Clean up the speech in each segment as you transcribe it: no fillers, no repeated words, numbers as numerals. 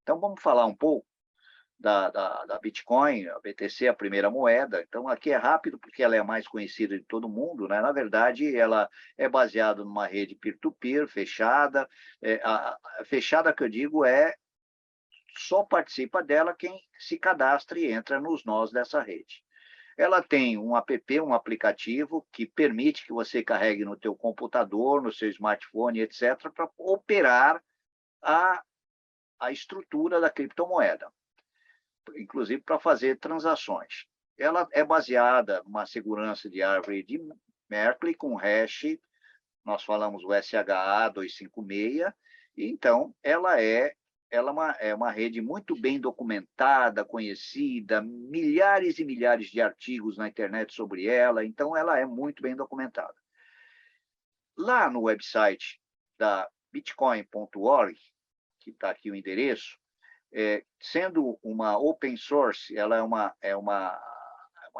Então, vamos falar um pouco da Bitcoin, a BTC, a primeira moeda. Então, aqui é rápido, porque ela é a mais conhecida de todo mundo, né? Na verdade, ela é baseada numa rede peer-to-peer, fechada. A fechada que eu digo só participa dela quem se cadastra e entra nos nós dessa rede. Ela tem um app, um aplicativo, que permite que você carregue no teu computador, no seu smartphone, etc., para operar a, a estrutura da criptomoeda, inclusive para fazer transações. Ela é baseada numa segurança de árvore de Merkle com hash, nós falamos o SHA-256, e então ela é uma rede muito bem documentada, conhecida, milhares e milhares de artigos na internet sobre ela, então ela é muito bem documentada. Lá no website da bitcoin.org, que está aqui o endereço, sendo uma open source, ela é uma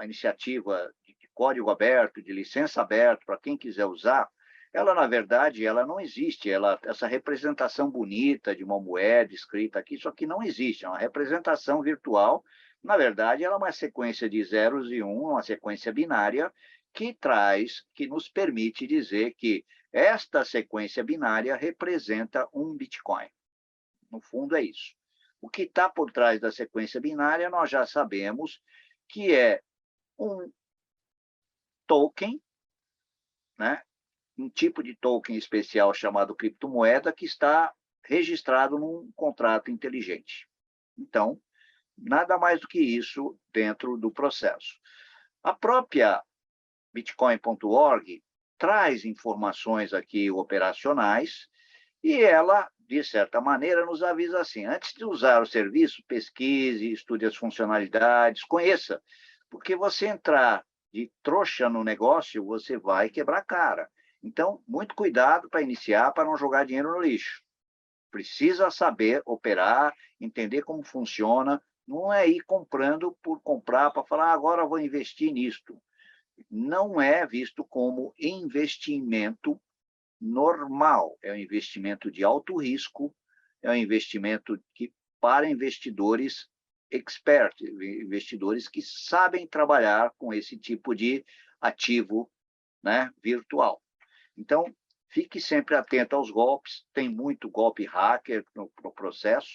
iniciativa de código aberto, de licença aberta, para quem quiser usar. Ela, na verdade, ela não existe. Essa representação bonita de uma moeda escrita aqui, isso aqui não existe. É uma representação virtual. Na verdade, ela é uma sequência de zeros e um, uma sequência binária, que nos permite dizer que esta sequência binária representa um Bitcoin. No fundo, é isso. O que está por trás da sequência binária, nós já sabemos que é um token, né? Um tipo de token especial chamado criptomoeda, que está registrado num contrato inteligente. Então, nada mais do que isso dentro do processo. A própria bitcoin.org traz informações aqui operacionais, e ela, de certa maneira, nos avisa assim: antes de usar o serviço, pesquise, estude as funcionalidades, conheça, porque você entrar de trouxa no negócio, você vai quebrar a cara. Então, muito cuidado para iniciar, para não jogar dinheiro no lixo. Precisa saber operar, entender como funciona, não é ir comprando por comprar, para falar, agora vou investir nisto. Não é visto como investimento normal, é um investimento de alto risco, é um investimento para investidores experts, investidores que sabem trabalhar com esse tipo de ativo, né, virtual. Então, fique sempre atento aos golpes, tem muito golpe hacker no processo.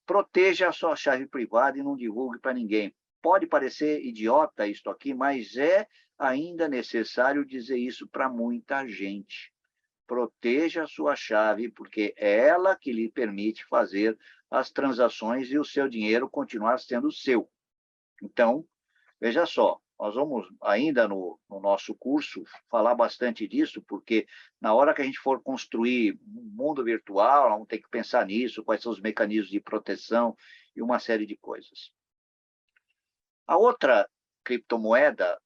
Proteja a sua chave privada e não divulgue para ninguém. Pode parecer idiota isto aqui, mas é ainda necessário dizer isso para muita gente. Proteja a sua chave, porque é ela que lhe permite fazer as transações e o seu dinheiro continuar sendo seu. Então, veja só, nós vamos ainda no nosso curso falar bastante disso, porque na hora que a gente for construir um mundo virtual, vamos ter que pensar nisso, quais são os mecanismos de proteção e uma série de coisas. A outra criptomoeda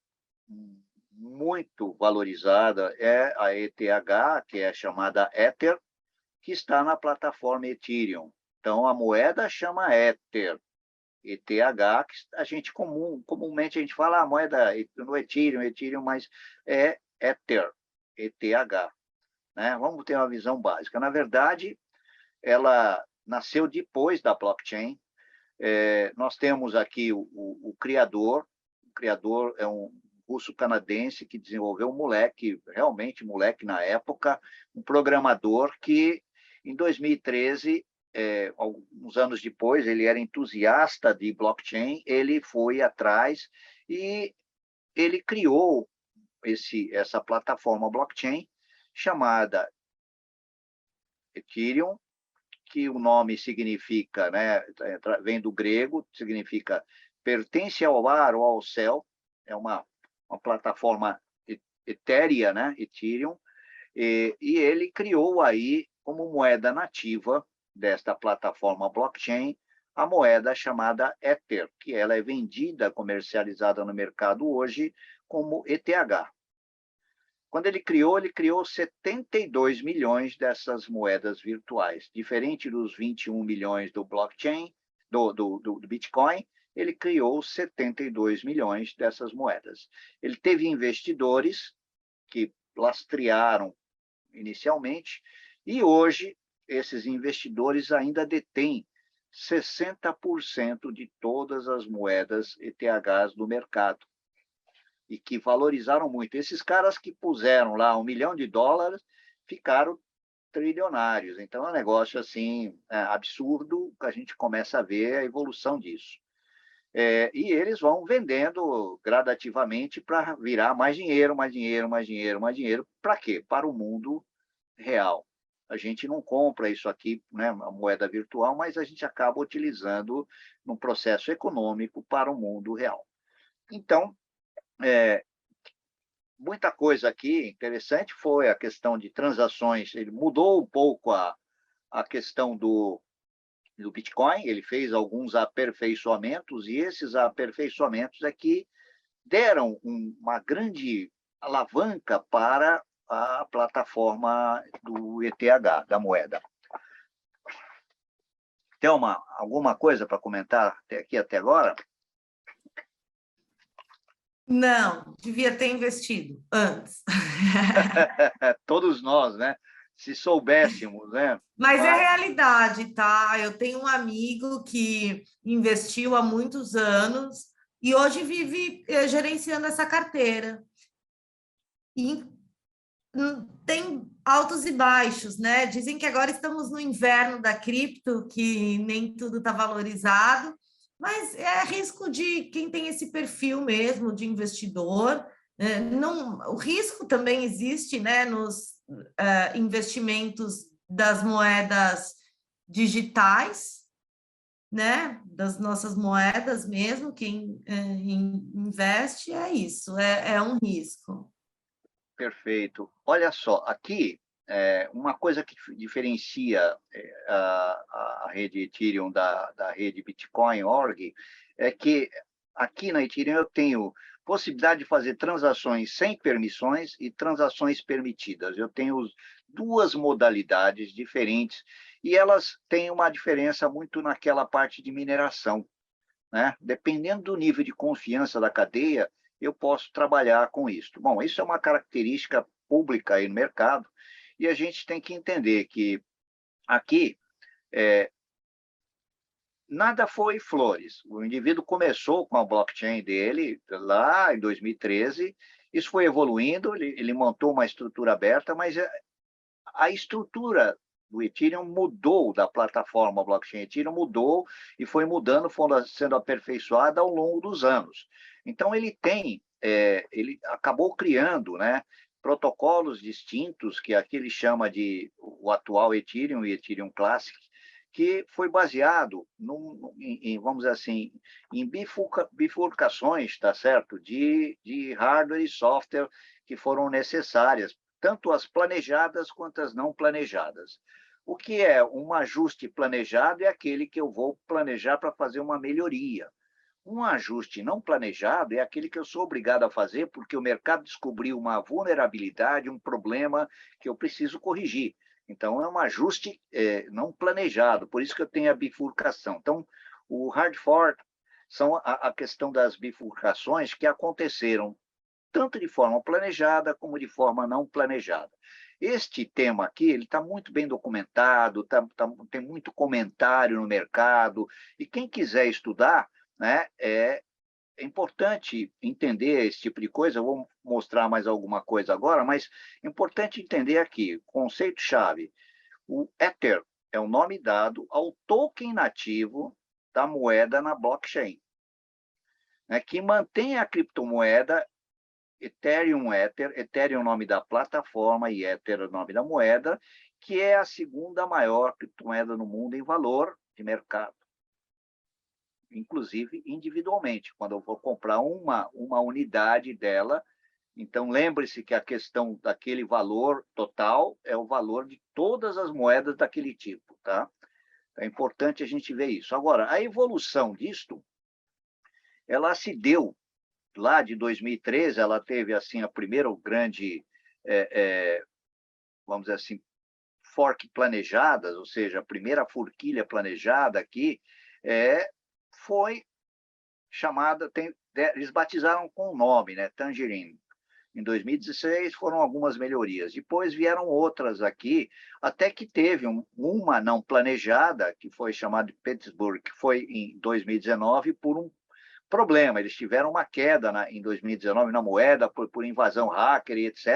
muito valorizada é a ETH, que é chamada Ether, que está na plataforma Ethereum. Então, a moeda chama Ether, ETH, que a gente comumente a gente fala a moeda no Ethereum, mas é Ether, ETH. Né? Vamos ter uma visão básica. Na verdade, ela nasceu depois da blockchain. Nós temos aqui o criador. O criador é um russo-canadense que desenvolveu um moleque, realmente moleque na época, um programador que, em 2013, alguns anos depois, ele era entusiasta de blockchain, ele foi atrás e ele criou essa plataforma blockchain chamada Ethereum, que o nome significa, né, vem do grego, significa pertence ao ar ou ao céu, é uma plataforma etérea, né, Ethereum, e ele criou aí, como moeda nativa desta plataforma blockchain, a moeda chamada Ether, que ela é vendida, comercializada no mercado hoje como ETH. Quando ele criou 72 milhões dessas moedas virtuais. Diferente dos 21 milhões do blockchain, do Bitcoin, ele criou 72 milhões dessas moedas. Ele teve investidores que lastrearam inicialmente, e hoje esses investidores ainda detêm 60% de todas as moedas ETHs do mercado, e que valorizaram muito. Esses caras que puseram lá $1 milhão ficaram trilionários. Então, é um negócio assim, absurdo, que a gente começa a ver a evolução disso. E eles vão vendendo gradativamente para virar mais dinheiro, mais dinheiro, mais dinheiro, mais dinheiro. Para quê? Para o mundo real. A gente não compra isso aqui, né, a moeda virtual, mas a gente acaba utilizando num processo econômico para o mundo real. Então, muita coisa aqui interessante foi a questão de transações. Ele mudou um pouco a questão do Bitcoin, ele fez alguns aperfeiçoamentos, e esses aperfeiçoamentos é que deram uma grande alavanca para a plataforma do ETH, da moeda. Tem alguma coisa para comentar aqui até agora? Não, devia ter investido antes. Todos nós, né? Se soubéssemos, né? Mas é realidade, tá? Eu tenho um amigo que investiu há muitos anos e hoje vive gerenciando essa carteira. E tem altos e baixos, né? Dizem que agora estamos no inverno da cripto, que nem tudo está valorizado, mas é risco de quem tem esse perfil mesmo de investidor. Não, o risco também existe, né, nos investimentos das moedas digitais, né, das nossas moedas mesmo. Quem investe é isso, é um risco. Perfeito. Olha só, aqui, uma coisa que diferencia a rede Ethereum da rede Bitcoin Org é que aqui na Ethereum eu tenho possibilidade de fazer transações sem permissões e transações permitidas. Eu tenho duas modalidades diferentes e elas têm uma diferença muito naquela parte de mineração, né? Dependendo do nível de confiança da cadeia, eu posso trabalhar com isso. Bom, isso é uma característica pública aí no mercado, e a gente tem que entender que aqui nada foi flores. O indivíduo começou com a blockchain dele lá em 2013, isso foi evoluindo, ele montou uma estrutura aberta, mas a estrutura do Ethereum mudou, da plataforma blockchain Ethereum mudou e foi mudando, sendo aperfeiçoada ao longo dos anos. Então, ele acabou criando, né, protocolos distintos, que aqui ele chama de o atual Ethereum e Ethereum Classic, que foi baseado, vamos dizer assim, em bifurcações, tá certo? De hardware e software que foram necessárias, tanto as planejadas quanto as não planejadas. O que é um ajuste planejado é aquele que eu vou planejar para fazer uma melhoria. Um ajuste não planejado é aquele que eu sou obrigado a fazer porque o mercado descobriu uma vulnerabilidade, um problema que eu preciso corrigir. Então, é um ajuste não planejado, por isso que eu tenho a bifurcação. Então, o hard fork são a questão das bifurcações que aconteceram tanto de forma planejada como de forma não planejada. Este tema aqui ele está muito bem documentado, tem muito comentário no mercado, e quem quiser estudar, né, é importante entender esse tipo de coisa. Eu vou mostrar mais alguma coisa agora, mas é importante entender aqui, conceito-chave, o Ether é o nome dado ao token nativo da moeda na blockchain, né, que mantém a criptomoeda Ethereum Ether, Ethereum é o nome da plataforma e Ether é o nome da moeda, que é a segunda maior criptomoeda no mundo em valor de mercado, inclusive individualmente. Quando eu vou comprar uma unidade dela, então lembre-se que a questão daquele valor total é o valor de todas as moedas daquele tipo, tá? É importante a gente ver isso. Agora, a evolução disto, ela se deu lá de 2013, ela teve assim a primeira grande, vamos dizer assim, fork planejadas, ou seja, a primeira forquilha planejada aqui foi chamada, eles batizaram com o nome, né, Tangerine. Em 2016 foram algumas melhorias. Depois vieram outras aqui, até que teve uma não planejada, que foi chamada de Pittsburgh, que foi em 2019 por um problema. Eles tiveram uma queda em 2019 na moeda por invasão hacker e etc.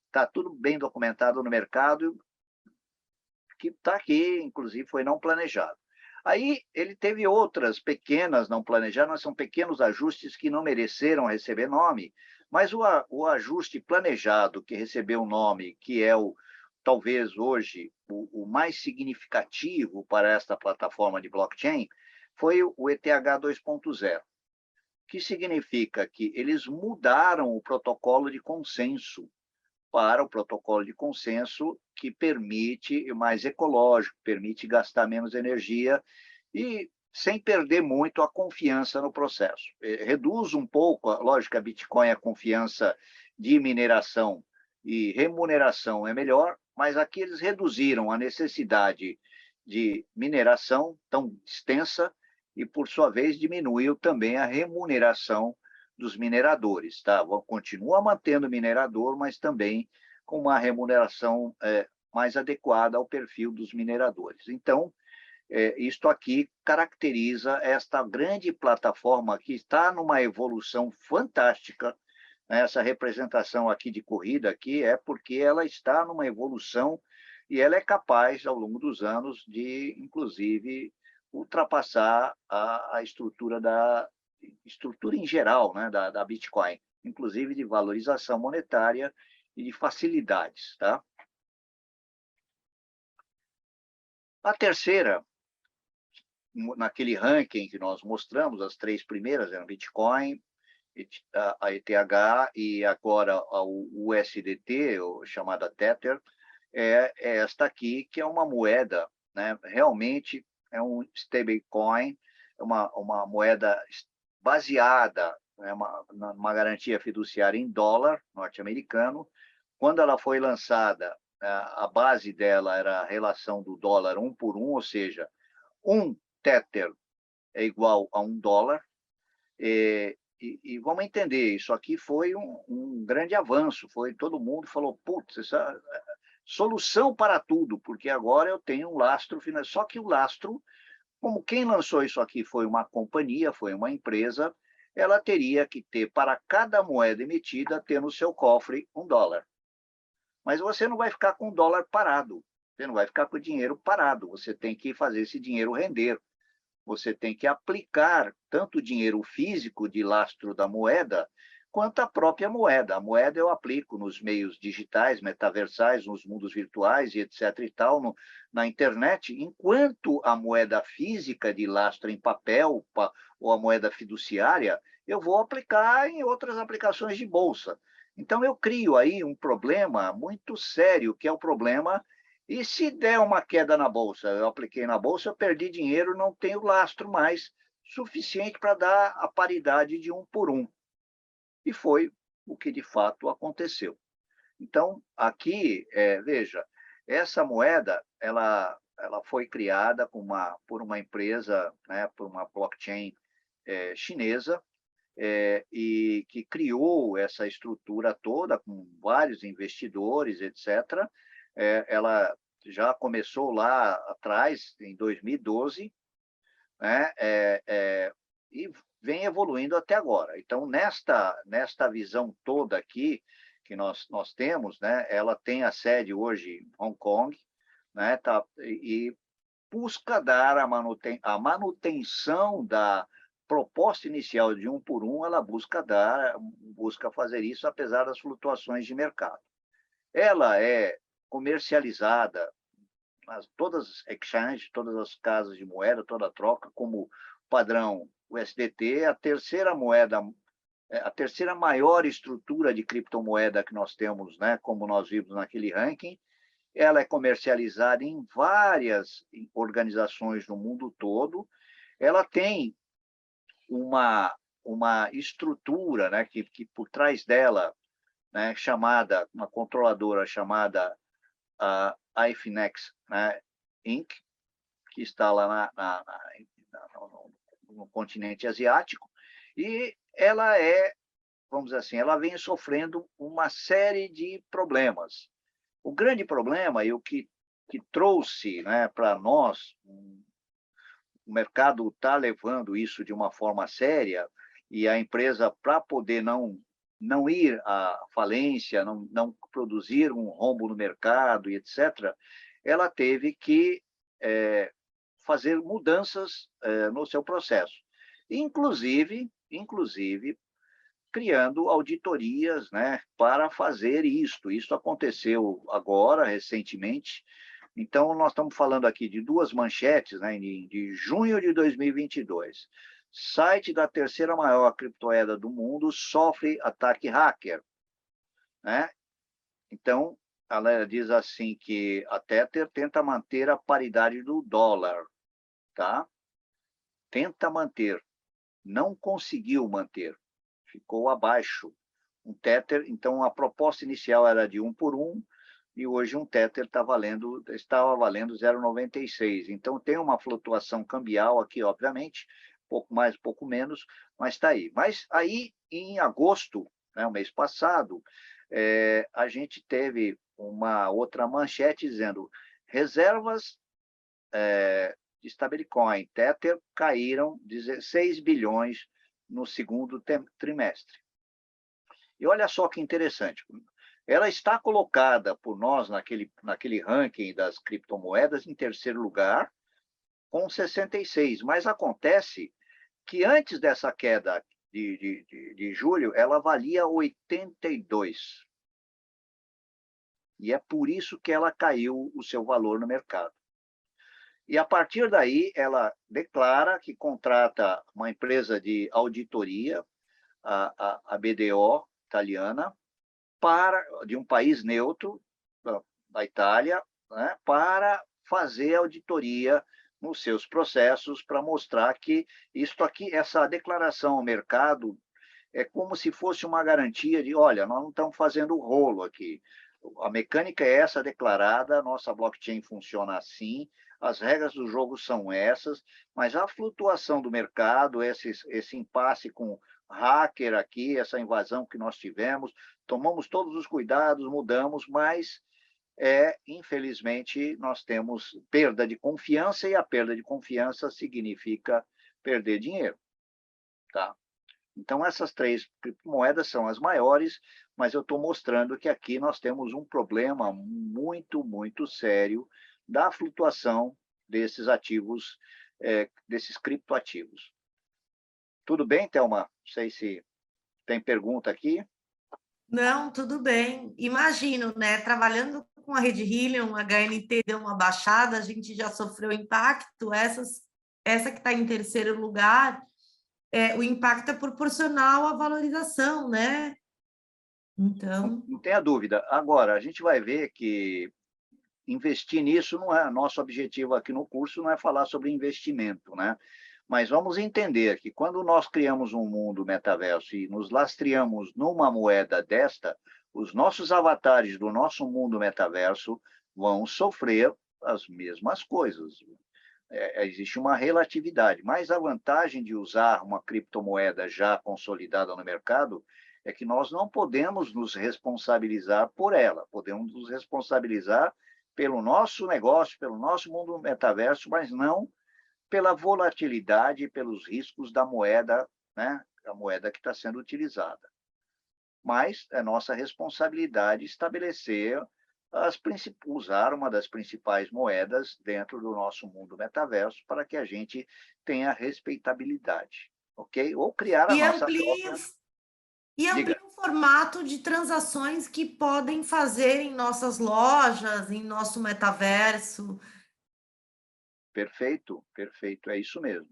Está tudo bem documentado no mercado, que está aqui, inclusive foi não planejado. Aí ele teve outras pequenas não planejadas, mas são pequenos ajustes que não mereceram receber nome, mas o ajuste planejado que recebeu o nome, que é talvez hoje o mais significativo para esta plataforma de blockchain, foi o ETH 2.0, que significa que eles mudaram o protocolo de consenso para o protocolo de consenso que permite mais ecológico, permite gastar menos energia e sem perder muito a confiança no processo. Reduz um pouco, lógico, a Bitcoin, a confiança de mineração e remuneração é melhor, mas aqui eles reduziram a necessidade de mineração tão extensa e, por sua vez, diminuiu também a remuneração dos mineradores. Tá? Continua mantendo o minerador, mas também com uma remuneração mais adequada ao perfil dos mineradores. Então, isto aqui caracteriza esta grande plataforma que está numa evolução fantástica. Essa representação aqui de corrida aqui é porque ela está numa evolução e ela é capaz, ao longo dos anos, de, inclusive, ultrapassar a estrutura em geral, né, da Bitcoin, inclusive de valorização monetária e de facilidades. Tá? A terceira, naquele ranking que nós mostramos, as três primeiras eram Bitcoin, a ETH e agora o USDT, chamada Tether, é esta aqui, que é uma moeda, né, realmente é um stablecoin, é uma moeda baseada, né, numa garantia fiduciária em dólar norte-americano. Quando ela foi lançada, a base dela era a relação do dólar 1 por 1, ou seja, um Tether é igual a $1. E vamos entender, isso aqui foi um grande avanço. Todo mundo falou, putz, essa solução para tudo, porque agora eu tenho um lastro financeiro. Só que o lastro, como quem lançou isso aqui foi uma companhia, foi uma empresa, ela teria que ter, para cada moeda emitida, ter no seu cofre $1. Mas você não vai ficar com o dólar parado, você não vai ficar com o dinheiro parado, você tem que fazer esse dinheiro render. Você tem que aplicar tanto o dinheiro físico de lastro da moeda, quanto a própria moeda. A moeda eu aplico nos meios digitais, metaversais, nos mundos virtuais e etc. e tal, na internet, enquanto a moeda física de lastro em papel ou a moeda fiduciária, eu vou aplicar em outras aplicações de bolsa. Então, eu crio aí um problema muito sério, que é o problema. E se der uma queda na bolsa, eu apliquei na bolsa, eu perdi dinheiro, não tenho lastro mais suficiente para dar a paridade de 1 por 1. E foi o que de fato aconteceu. Então, aqui, veja, essa moeda ela foi criada por uma empresa, né, por uma blockchain chinesa, e que criou essa estrutura toda com vários investidores, etc. Ela já começou lá atrás, em 2012, né? E vem evoluindo até agora. Então, nesta visão toda aqui que nós temos, né? Ela tem a sede hoje em Hong Kong, né? E busca dar a manutenção da proposta inicial de 1 por 1, ela busca fazer isso apesar das flutuações de mercado. Ela é comercializada todas as exchanges, todas as casas de moeda, toda a troca, como padrão USDT, a terceira moeda, a terceira maior estrutura de criptomoeda que nós temos, né, como nós vimos naquele ranking. Ela é comercializada em várias organizações no mundo todo. Ela tem uma estrutura, né, que por trás dela, né, uma controladora chamada iFinex, né, Inc., que está lá no continente asiático, e ela é vamos dizer assim, ela vem sofrendo uma série de problemas. O grande problema, e o que trouxe, né, para nós, o mercado está levando isso de uma forma séria, e a empresa, para poder não ir à falência, não produzir um rombo no mercado e etc., ela teve que fazer mudanças no seu processo. Inclusive, criando auditorias, né, para fazer isto. Isso aconteceu agora, recentemente. Então, nós estamos falando aqui de duas manchetes, né, de junho de 2022. Site da terceira maior criptomoeda do mundo sofre ataque hacker, né? Então, ela diz assim que a Tether tenta manter a paridade do dólar, tá? Tenta manter, não conseguiu manter, ficou abaixo. Um Tether, então a proposta inicial era de 1 por 1, e hoje um Tether estava valendo 0,96. Então tem uma flutuação cambial aqui, obviamente, pouco mais, pouco menos, mas está aí. Mas aí, em agosto, né, o mês passado, a gente teve uma outra manchete dizendo reservas de stablecoin Tether caíram 16 bilhões no segundo trimestre. E olha só que interessante, ela está colocada por nós naquele ranking das criptomoedas em terceiro lugar, com 66, mas acontece que antes dessa queda de julho, ela valia 82. E é por isso que ela caiu o seu valor no mercado. E, a partir daí, ela declara que contrata uma empresa de auditoria, a BDO italiana, de um país neutro, da Itália, né, para fazer auditoria nos seus processos, para mostrar que isto aqui, essa declaração ao mercado, é como se fosse uma garantia de, olha, nós não estamos fazendo rolo aqui. A mecânica é essa declarada, a nossa blockchain funciona assim, as regras do jogo são essas, mas a flutuação do mercado, esse impasse com hacker aqui, essa invasão que nós tivemos, tomamos todos os cuidados, mudamos, mas infelizmente nós temos perda de confiança, e a perda de confiança significa perder dinheiro, tá? Então, essas três criptomoedas são as maiores, mas eu estou mostrando que aqui nós temos um problema muito, muito sério da flutuação desses ativos, desses criptoativos. Tudo bem, Thelma? Não sei se tem pergunta aqui. Não, tudo bem. Imagino, né? Trabalhando com a rede Helium, a HNT deu uma baixada, a gente já sofreu impacto. Essa que está em terceiro lugar, o impacto é proporcional à valorização, né? Então. Não tenha dúvida. Agora, a gente vai ver que investir nisso não é nosso objetivo aqui no curso, não é falar sobre investimento, né? Mas vamos entender que quando nós criamos um mundo metaverso e nos lastreamos numa moeda desta, os nossos avatares do nosso mundo metaverso vão sofrer as mesmas coisas. Existe uma relatividade, mas a vantagem de usar uma criptomoeda já consolidada no mercado é que nós não podemos nos responsabilizar por ela, podemos nos responsabilizar pelo nosso negócio, pelo nosso mundo metaverso, mas não pela volatilidade e pelos riscos da moeda, né? A moeda que está sendo utilizada. Mas é nossa responsabilidade estabelecer usar uma das principais moedas dentro do nosso mundo metaverso para que a gente tenha respeitabilidade, ok? Ou criar a E nossa amplia, própria... e Diga. amplia o formato de transações que podem fazer em nossas lojas, em nosso metaverso. Perfeito, perfeito, é isso mesmo.